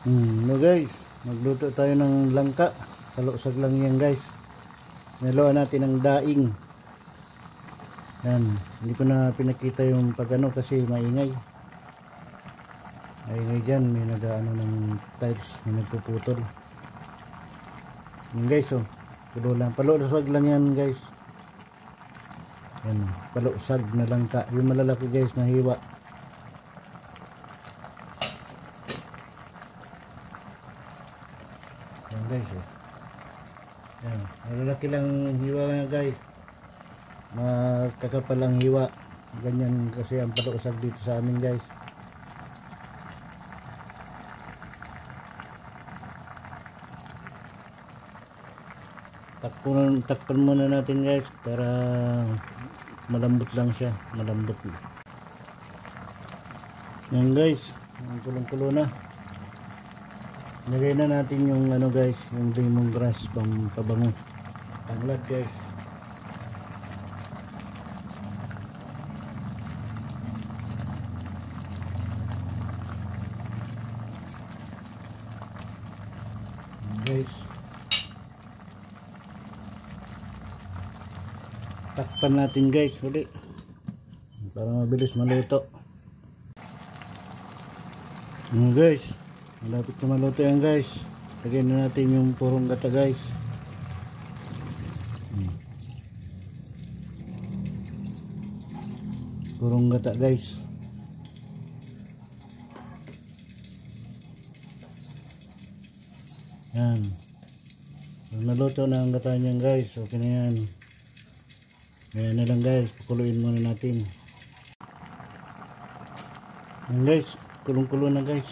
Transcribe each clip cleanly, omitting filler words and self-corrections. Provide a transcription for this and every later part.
No guys, magluto tayo ng langka. Kalusag lang yan guys. Niluan natin ng daing. Yan, hindi ko na pinakita yung pagano kasi maingay. Maingay dyan, may nagaano ng tiles, may nagpuputol. Yan guys, oh, palusag lang yan guys. Yan, palusag na langka. Yung malalaki guys na hiwa. Yan guys, oh. Yan, malalaki lang hiwa nga guys. Makakapalang hiwa. Ganyan kasi ang palusag dito sa amin guys. Takpan muna natin guys para malambot lang siya, malambot. Yan guys, ang kulong-kulo na. Lagay na natin yung ano guys, yung lemongrass pang pabango. Tanglad guys. Yan guys. Takpan natin guys ulit para mabilis maluto. Yan guys, malapit na maluto yan guys. Lagyan na natin yung purong gata guys. Purong gata guys. Yan, naluto na ang gata niyan guys. Okay na yan. Ayan na lang guys, pakuluin muna natin. Ayan guys, kulong-kulo na guys.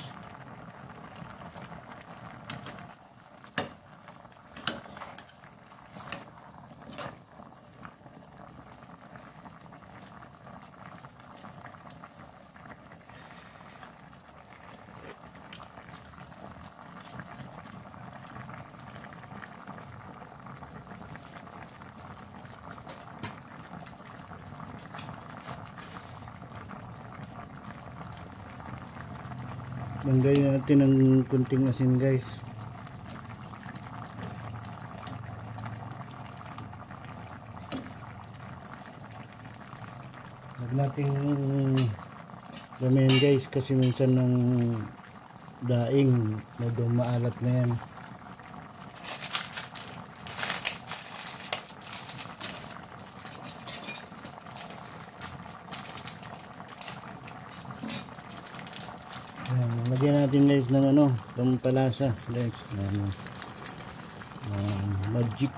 Lagyan natin ng kunting asin guys. Huwag natin gamihin guys kasi minsan ng daing medyo maalat na yan. Lagyan natin guys ng ano, pampalasa guys. Magic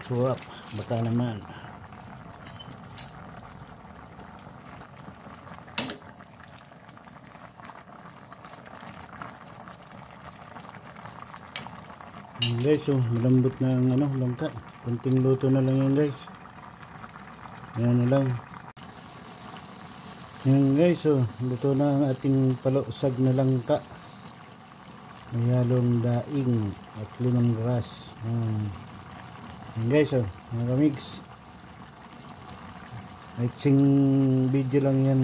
syrup, baka naman. Guys, oh, malambot na ang ano, langka. Kunting luto na lang yan guys. Yan na lang. Yan guys, oh, luto na ang ating palusag na langka. May halong daing at lemongrass. Yan guys, oh, mga kamigs. Mixing video lang yan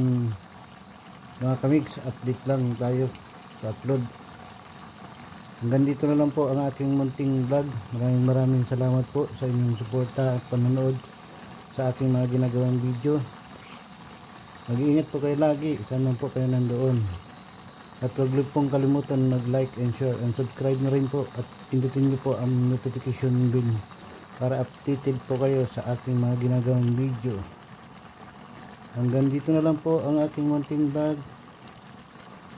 mga kamigs. Update lang tayo sa upload. Hanggang dito na lang po ang aking munting vlog. Maraming salamat po sa inyong suporta at panonood sa aking mga ginagawang video. Mag-iingat po kayo lagi. Sana po kayo nandoon. At huwag pong kalimutan mag-like and share and subscribe na rin po. At pindutin niyo po ang notification bell para updated po kayo sa aking mga ginagawang video. Hanggang dito na lang po ang aking munting vlog.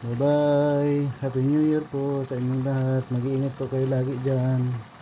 Bye bye. Happy New Year po sa inyong lahat. Mag-iingat po kayo lagi dyan.